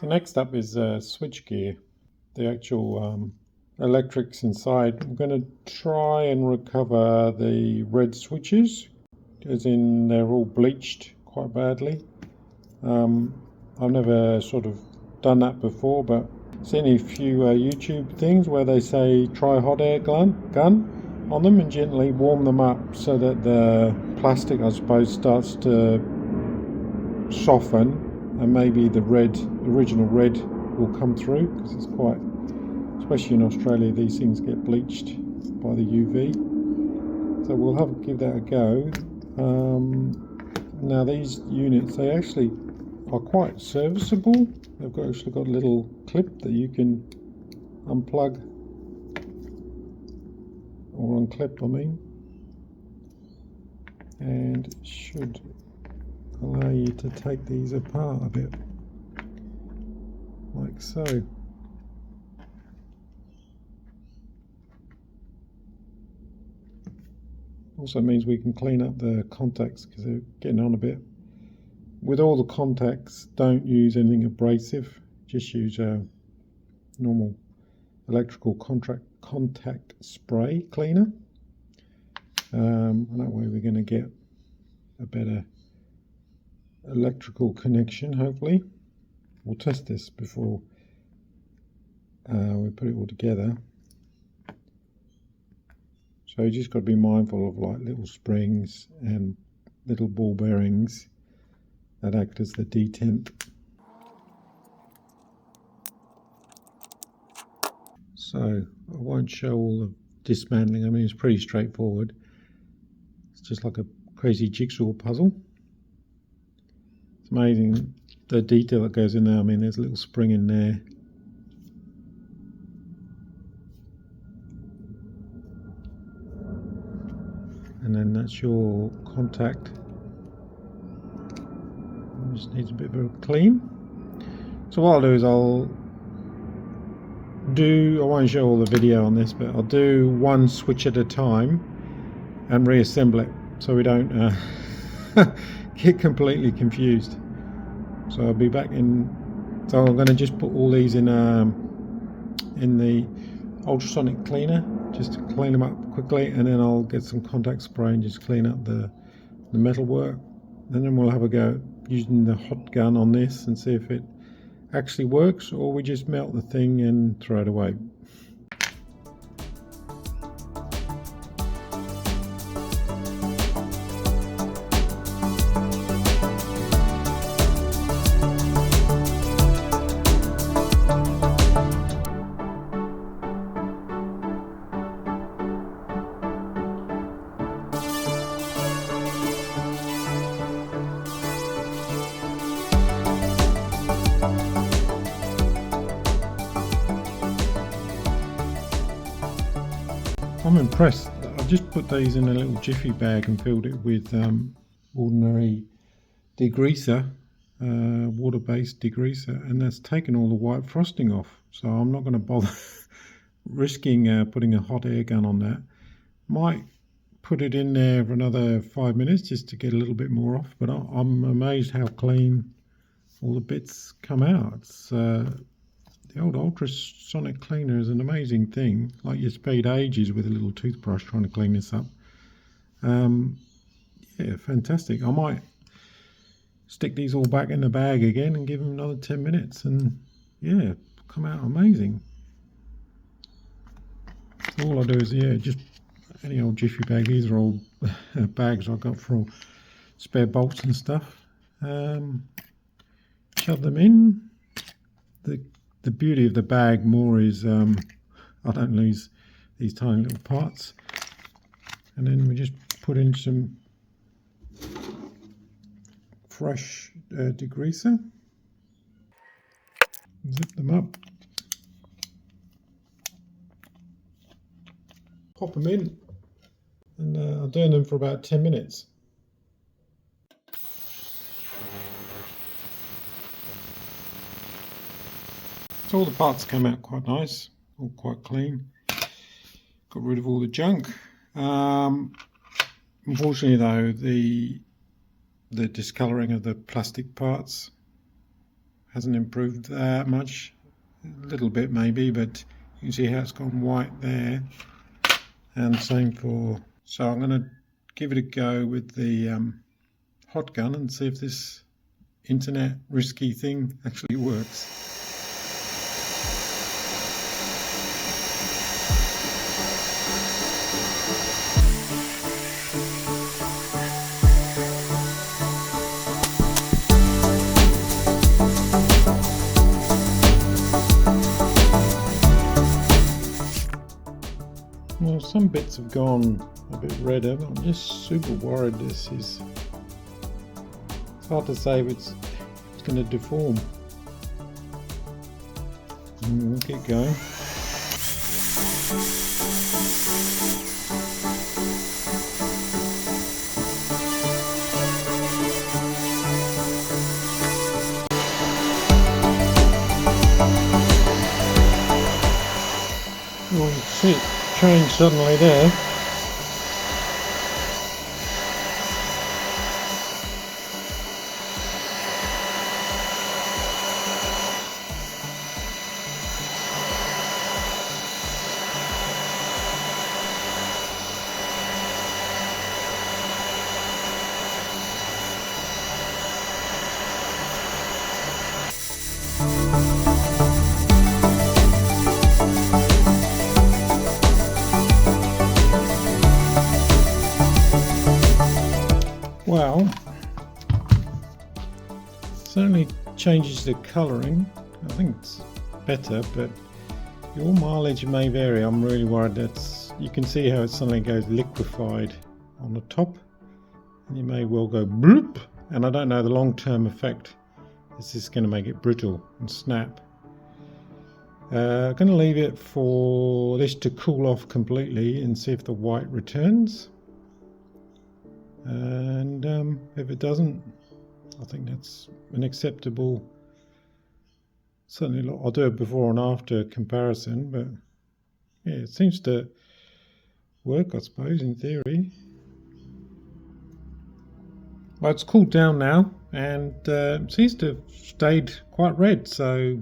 Next up is switch gear, the actual electrics inside. I'm going to try and recover the red switches, as in they're all bleached quite badly. I've never sort of done that before, but seen a few YouTube things where they say try hot air gun on them and gently warm them up so that the plastic, I suppose, starts to soften, and maybe the original red will come through, because it's quite, especially in Australia, these things get bleached by the UV. So we'll give that a go. Now these units, they actually are quite serviceable. They've actually got a little clip that you can unplug, or unclip I mean, and it should allow you to take these apart a bit, like so. Also means we can clean up the contacts, because they're getting on a bit. With all the contacts, don't use anything abrasive, just use a normal electrical contact spray cleaner, and that way we're going to get a better electrical connection, hopefully. We'll test this before we put it all together. So you just got to be mindful of like little springs and little ball bearings that act as the detent. So I won't show all the dismantling. I mean, it's pretty straightforward. It's just like a crazy jigsaw puzzle. It's amazing the detail that goes in there. I mean, there's a little spring in there. And then that's your contact. It just needs a bit of a clean. So what I'll do is I won't show all the video on this, but I'll do one switch at a time and reassemble it, so we don't get completely confused. So I'll be back in. So I'm going to just put all these in the ultrasonic cleaner, just to clean them up quickly, and then I'll get some contact spray and just clean up the metal work, and then we'll have a go using the hot gun on this and see if it actually works, or we just melt the thing and throw it away. I'm impressed. I've just put these in a little jiffy bag and filled it with ordinary degreaser, water-based degreaser, and that's taken all the white frosting off. So I'm not going to bother risking putting a hot air gun on that. Might put it in there for another 5 minutes just to get a little bit more off, but I'm amazed how clean all the bits come out. It's the old ultrasonic cleaner is an amazing thing. Like, you spent ages with a little toothbrush trying to clean this up. Yeah, fantastic. I might stick these all back in the bag again and give them another 10 minutes, and yeah, come out amazing. So all I do is, yeah, just any old jiffy bag. These are all bags I got for all spare bolts and stuff. Shove them in. The beauty of the bag more is I don't lose these tiny little parts. And then we just put in some fresh degreaser. Zip them up. Pop them in. And I'll do them for about 10 minutes. So all the parts came out quite nice, all quite clean. Got rid of all the junk. Unfortunately though, the discolouring of the plastic parts hasn't improved that much, a little bit maybe, but you can see how it's gone white there, and same for, so I'm going to give it a go with the hot gun and see if this internet risky thing actually works. Well, some bits have gone a bit redder, but I'm just super worried this is, it's hard to say if it's going to deform. We'll keep going. Well, you see it change suddenly there. Well, certainly changes the colouring. I think it's better, but your mileage may vary. I'm really worried that you can see how it suddenly goes liquefied on the top, and you may well go bloop, and I don't know the long-term effect. This is going to make it brittle and snap. I'm going to leave it for this to cool off completely and see if the white returns. And if it doesn't, I think that's an acceptable, certainly I'll do a before and after comparison, but yeah, it seems to work, I suppose, in theory. Well, it's cooled down now, and seems to have stayed quite red, so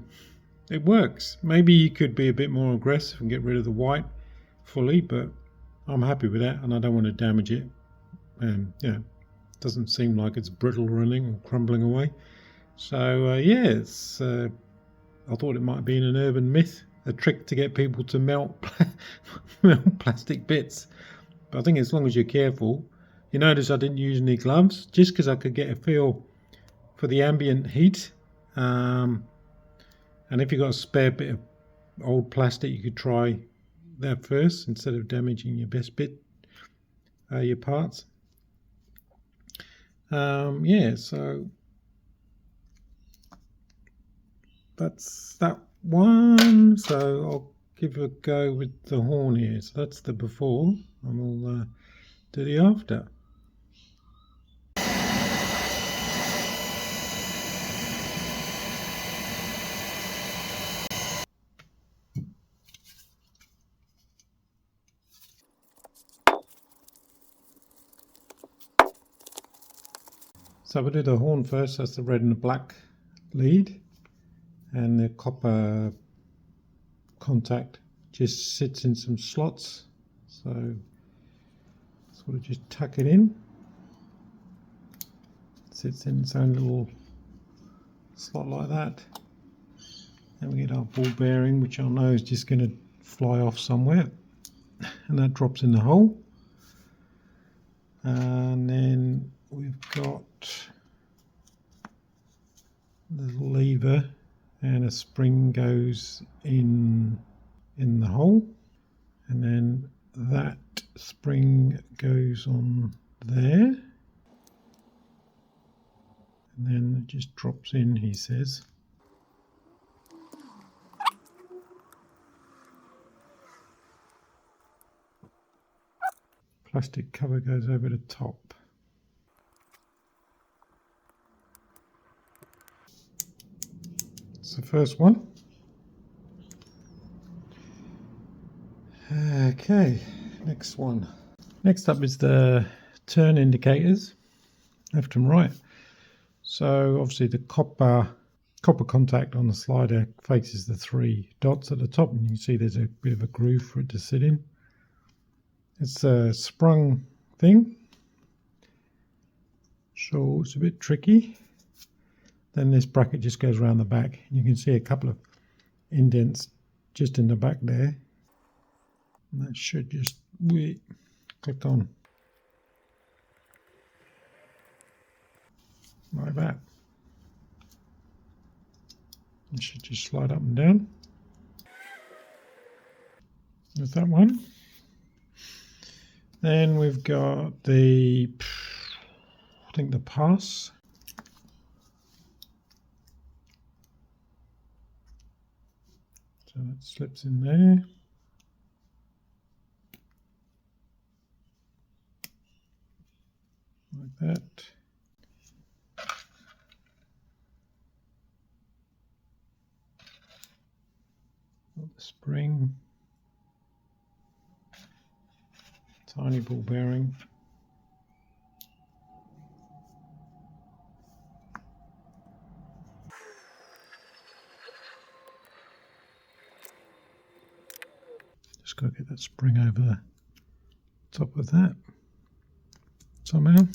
it works. Maybe you could be a bit more aggressive and get rid of the white fully, but I'm happy with that, and I don't want to damage it. Yeah, it doesn't seem like it's brittle or anything or crumbling away. So yeah, it's, I thought it might be an urban myth, a trick to get people to melt plastic bits. But I think as long as you're careful, you notice I didn't use any gloves just because I could get a feel for the ambient heat. And if you've got a spare bit of old plastic, you could try that first instead of damaging your best bit, your parts. Yeah, so that's that one. So I'll give it a go with the horn here. So that's the before, and we'll do the after. So we'll do the horn first. That's the red and the black lead, and the copper contact just sits in some slots, so sort of just tuck it in. It sits in its own little slot like that, and we get our ball bearing, which I know is just going to fly off somewhere, and that drops in the hole. And then we've got the lever, and a spring goes in the hole, and then that spring goes on there, and then it just drops in, he says. Plastic cover goes over the top. It's the first one. Okay, next one. Next up is the turn indicators, left and right. So obviously the copper copper contact on the slider faces the 3 dots at the top, and you can see there's a bit of a groove for it to sit in. It's a sprung thing, so it's a bit tricky. Then this bracket just goes around the back. You can see a couple of indents just in the back there. And that should just click on like that. It should just slide up and down. There's that one. Then we've got the, I think the pass. So that slips in there. Like that. Got the spring. Tiny ball bearing. Just got to get that spring over the top of that somehow.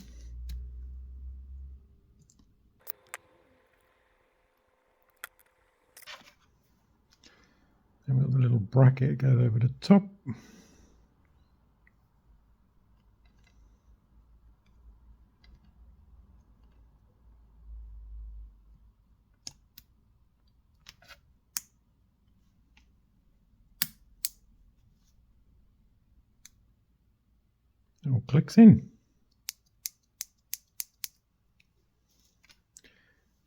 Then we've got the little bracket goes over the top. It all clicks in.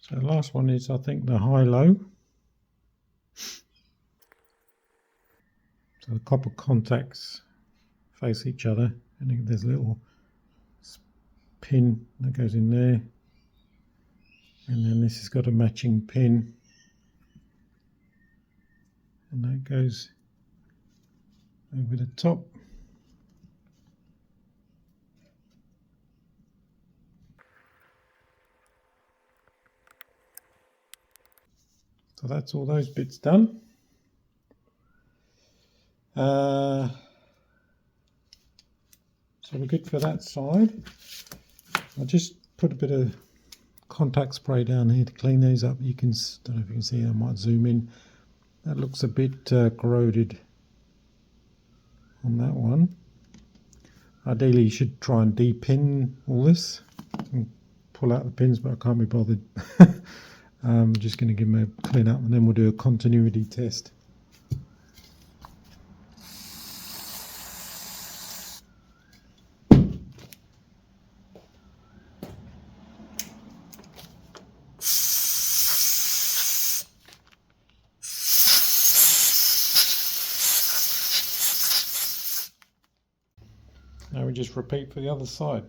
So the last one is, I think, the high-low. So the copper contacts face each other, and there's a little pin that goes in there, and then this has got a matching pin, and that goes over the top. So that's all those bits done. So we're good for that side. I just put a bit of contact spray down here to clean these up. You can, don't know if you can see, I might zoom in. That looks a bit corroded on that one. Ideally you should try and de-pin all this and pull out the pins, but I can't be bothered. I'm just going to give them a clean up, and then we'll do a continuity test. Now we just repeat for the other side.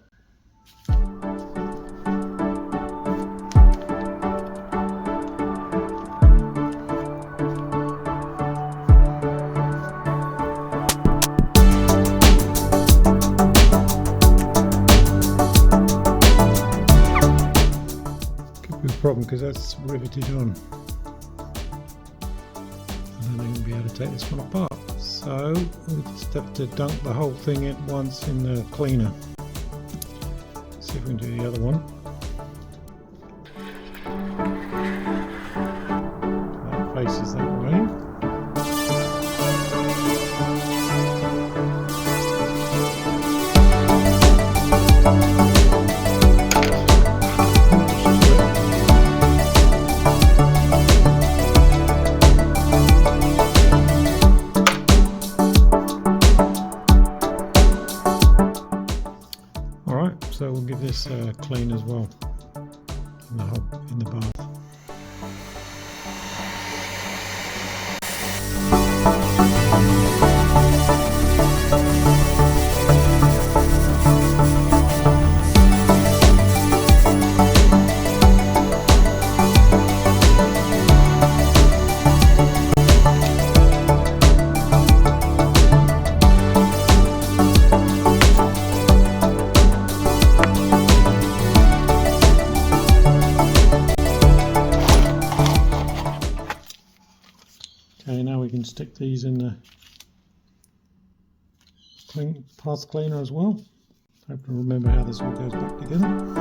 Problem because that's riveted on. And then I'm going to be able to take this one apart. So we just have to dunk the whole thing at once in the cleaner. Let's see if we can do the other one. That faces that way. So we'll give this a clean as well in the bath. stick these in the path cleaner as well. Hope to remember how this all goes back together.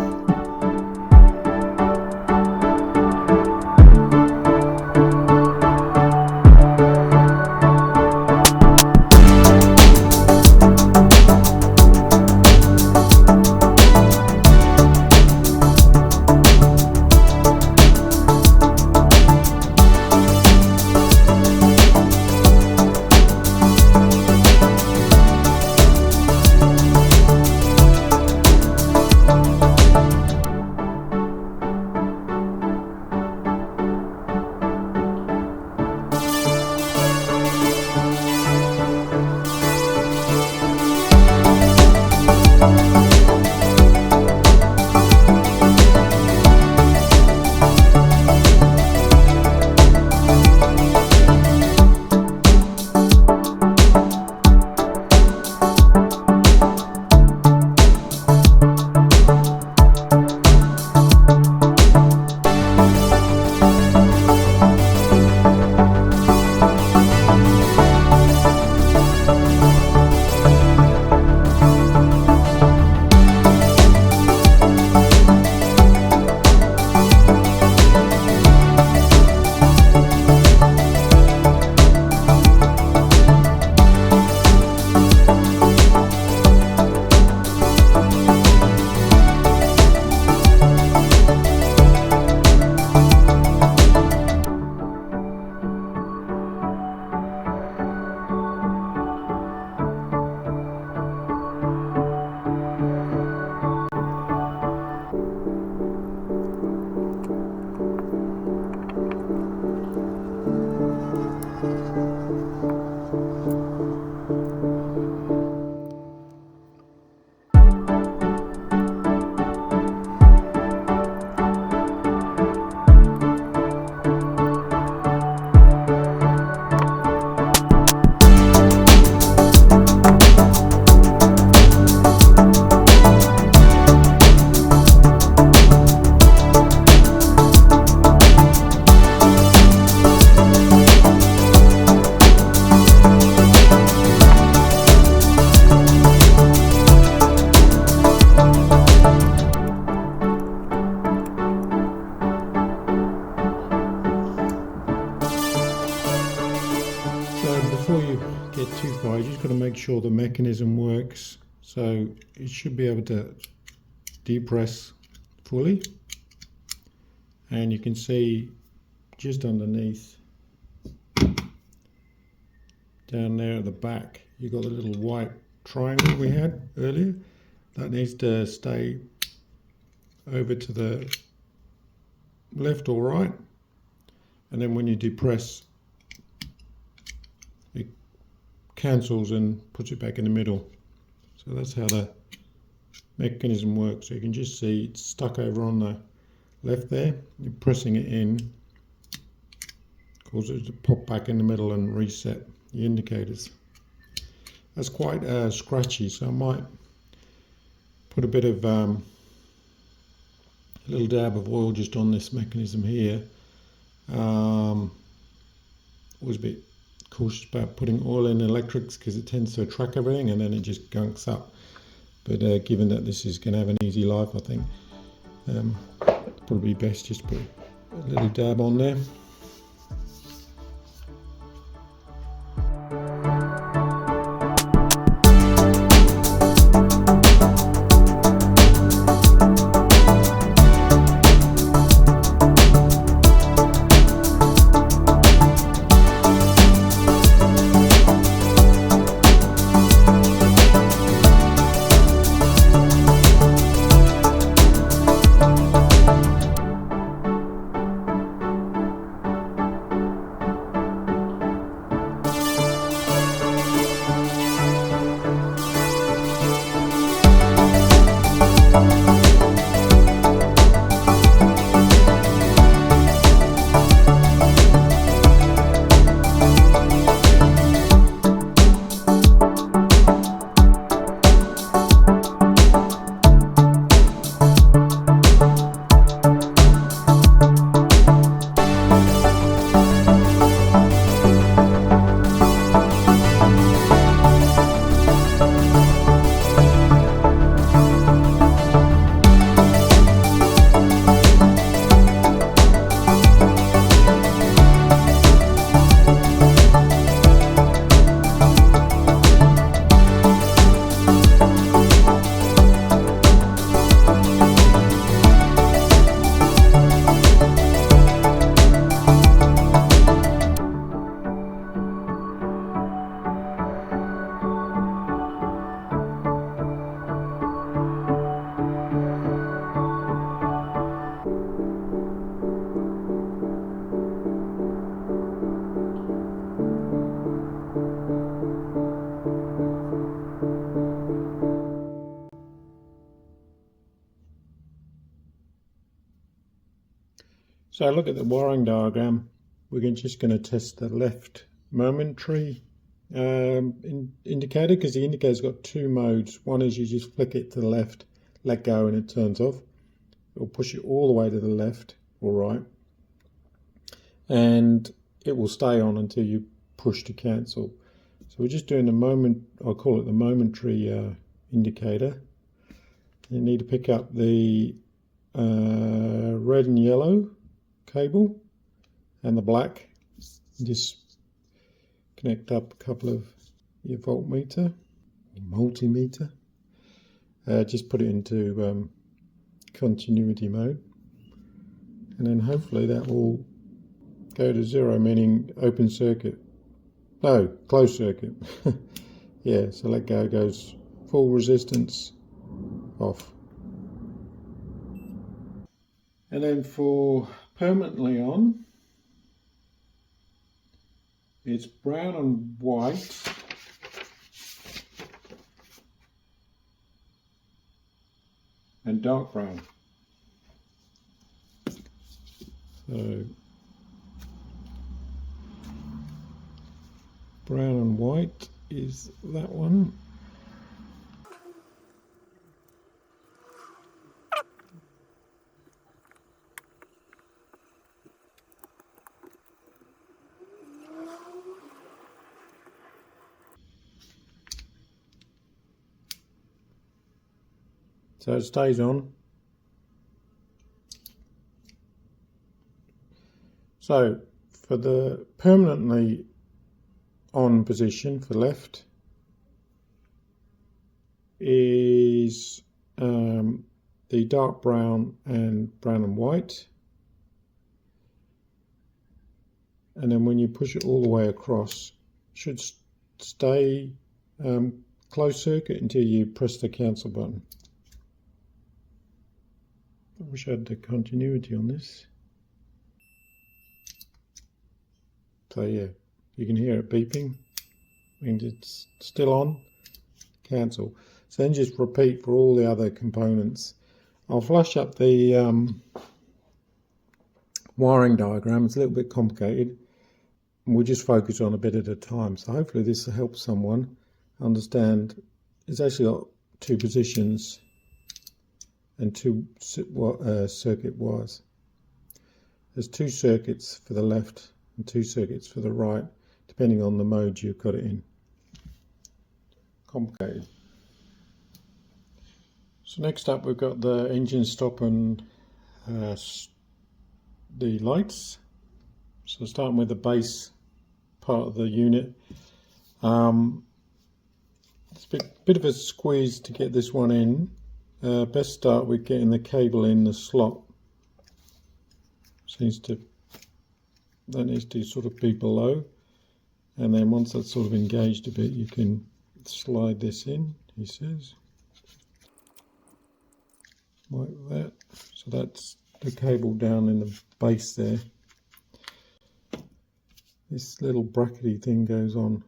Before you get too far, you just got to make sure the mechanism works. So it should be able to depress fully, and you can see just underneath down there at the back you got the little white triangle we had earlier. That needs to stay over to the left or right, and then when you depress it cancels and puts it back in the middle. So that's how the mechanism works. So you can just see it's stuck over on the left there. You're pressing it in, causes it to pop back in the middle and reset the indicators. That's quite scratchy, so I might put a bit of a little dab of oil just on this mechanism here. Always a bit cautious about putting oil in electrics because it tends to attract everything and then it just gunks up. But given that this is going to have an easy life, I think probably best just put a little dab on there. So look at the wiring diagram. We're just going to test the left momentary indicator, because the indicator's got two modes. One is you just flick it to the left, let go, and it turns off. It'll push it all the way to the left or right, and it will stay on until you push to cancel. So we're just doing the moment, I'll call it the momentary indicator. You need to pick up the red and yellow cable and the black. Just connect up a couple of your voltmeter, multimeter. Just put it into continuity mode, and then hopefully that will go to 0, meaning open circuit. No, closed circuit. Yeah, so let go goes full resistance off. And then for permanently on, it's brown and white. And dark brown. So brown and white is that one. So it stays on. So for the permanently on position for left is the dark brown and brown and white. And then when you push it all the way across, it should stay closed circuit until you press the cancel button. I wish I had the continuity on this. So yeah, you can hear it beeping, and it's still on, cancel. So then just repeat for all the other components. I'll flash up the wiring diagram. It's a little bit complicated, and we'll just focus on a bit at a time. So hopefully this will help someone understand. It's actually got two positions and two circuit wires. There's two circuits for the left and two circuits for the right, depending on the mode you've got it in. Complicated. So next up we've got the engine stop and the lights. So starting with the base part of the unit. It's a bit of a squeeze to get this one in. Best start with getting the cable in the slot. That needs to sort of be below, and then once that's sort of engaged a bit, you can slide this in, he says, like that. So that's the cable down in the base there. This little brackety thing goes on,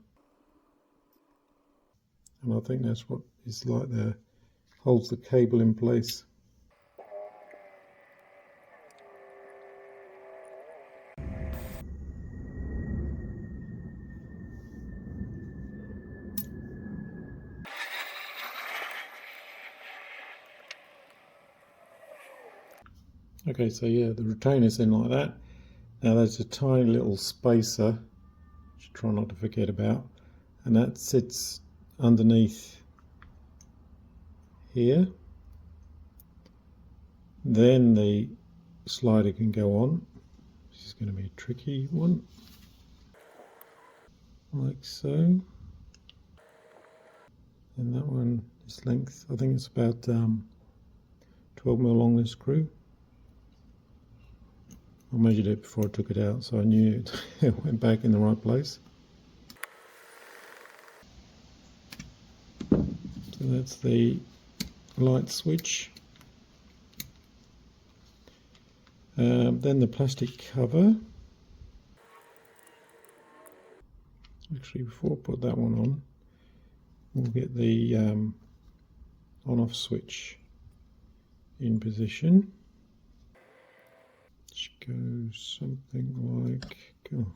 and I think that's what is like there. Holds the cable in place. Okay, so yeah, the retainer's in like that. Now there's a tiny little spacer, which try not to forget about, and that sits underneath here. Then the slider can go on. This is going to be a tricky one, like so. And that one, this length, I think it's about 12mm long, this screw. I measured it before I took it out, so I knew it went back in the right place. So that's the light switch. Then the plastic cover. Actually, before I put that one on, we'll get the on-off switch in position. which goes something like, oh,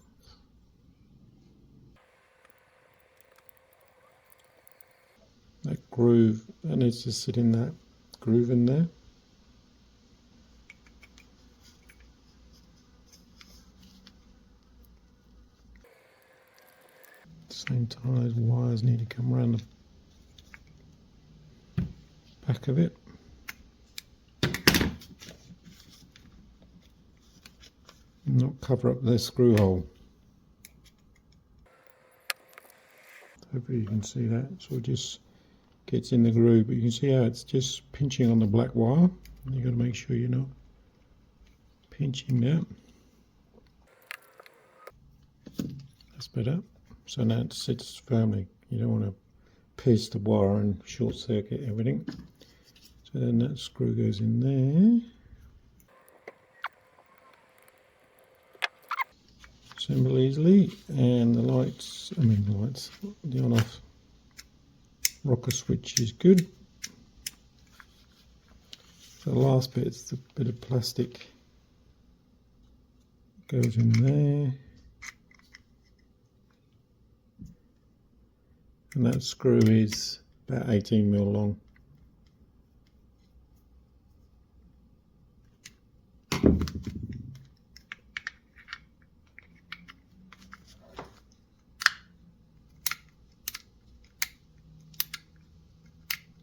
that groove, that needs to sit in that groove in there. At the same time, those wires need to come around the back of it. And not cover up the screw hole. Hopefully you can see that. So it just gets in the groove, but you can see how it's just pinching on the black wire. You've got to make sure you're not pinching that. That's better. So now it sits firmly. You don't want to pierce the wire and short circuit everything. So then that screw goes in there. Assemble easily, and the lights, the on off rocker switch is good. So the last bit is the bit of plastic goes in there, and that screw is about 18mm long.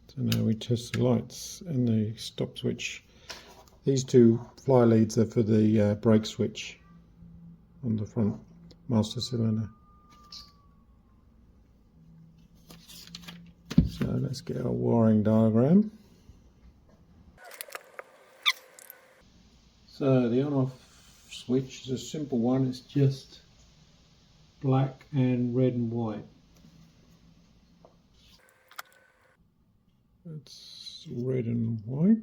So now we test the lights and the stop switch. These two fly leads are for the brake switch on the front master cylinder. So let's get our wiring diagram. So the on-off switch is a simple one. It's just black and red and white. It's red and white,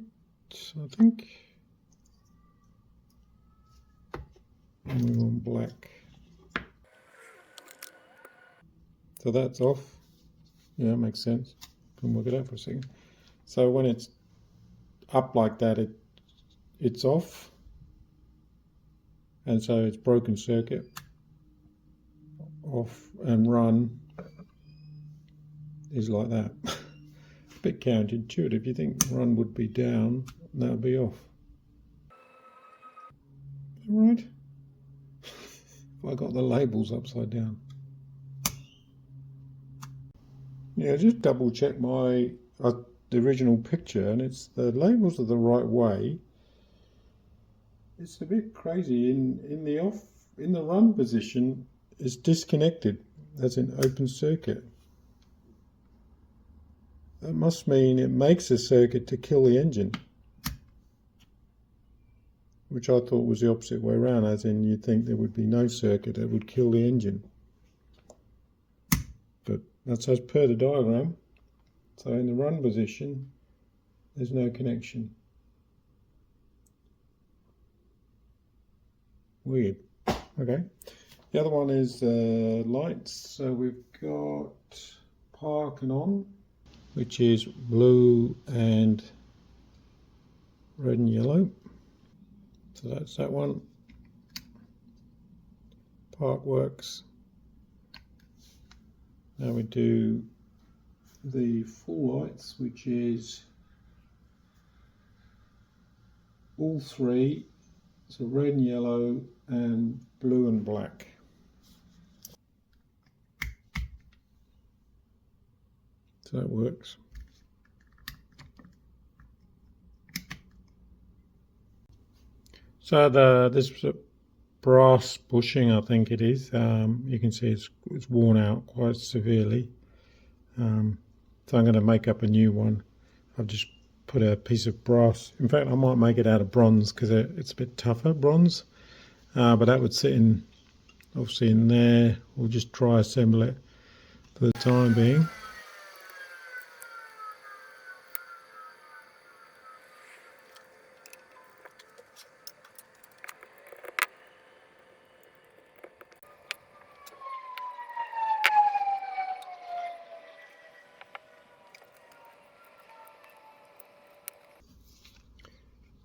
I think. And we want black. So that's off. Yeah, that makes sense. Can work it out for a second. So when it's up like that, it's off. And so it's broken circuit. Off and run is like that. A bit counterintuitive. You think run would be down, and that would be off. Right? I got the labels upside down. Yeah, just double check my the original picture, and it's the labels are the right way. It's a bit crazy in the run position. It's disconnected, as in open circuit. That must mean it makes a circuit to kill the engine, which I thought was the opposite way around, as in you'd think there would be no circuit that would kill the engine. But that's as per the diagram. So in the run position, there's no connection. Weird. Okay. The other one is lights. So we've got park and on, which is blue and red and yellow. So that's that one. Park works. Now we do the full lights, which is all three. So red and yellow and blue and black. So that works. So this brass bushing, I think it is. You can see it's worn out quite severely. So I'm going to make up a new one. I've just put a piece of brass. In fact, I might make it out of bronze because it's a bit tougher, bronze. But that would sit in, obviously, in there. We'll just try assemble it for the time being.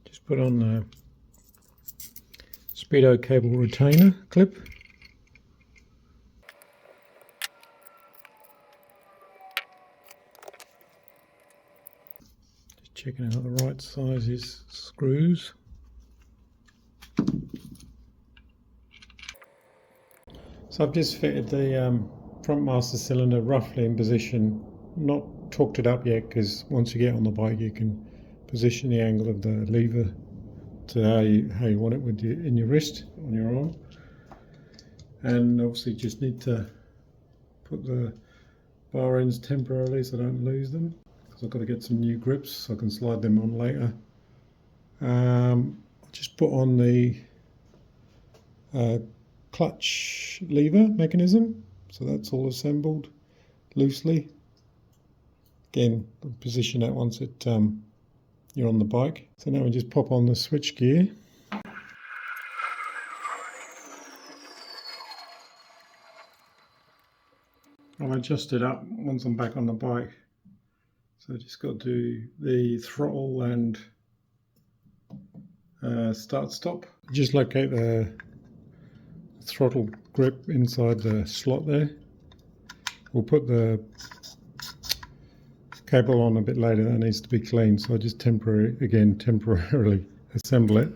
Just put on speedo cable retainer clip. Just checking out the right sizes screws. So I've just fitted the front master cylinder roughly in position, not torqued it up yet, because once you get on the bike you can position the angle of the lever to how you want it with in your wrist, on your arm. And obviously just need to put the bar ends temporarily so I don't lose them, because I've got to get some new grips so I can slide them on later. I'll just put on the clutch lever mechanism, so that's all assembled loosely. Again, position that once you're on the bike. So now we just pop on the switch gear. I'll adjust it up once I'm back on the bike. So I just got to do the throttle and start stop. Just locate the throttle grip inside the slot there. We'll put the cable on a bit later, that needs to be clean, so I just temporarily assemble it.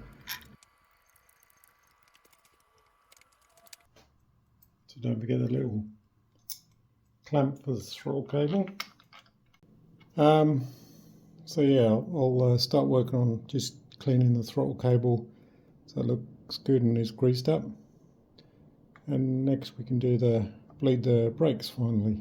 So don't forget the little clamp for the throttle cable. So yeah, I'll start working on just cleaning the throttle cable so it looks good and is greased up. And next we can do bleed the brakes finally.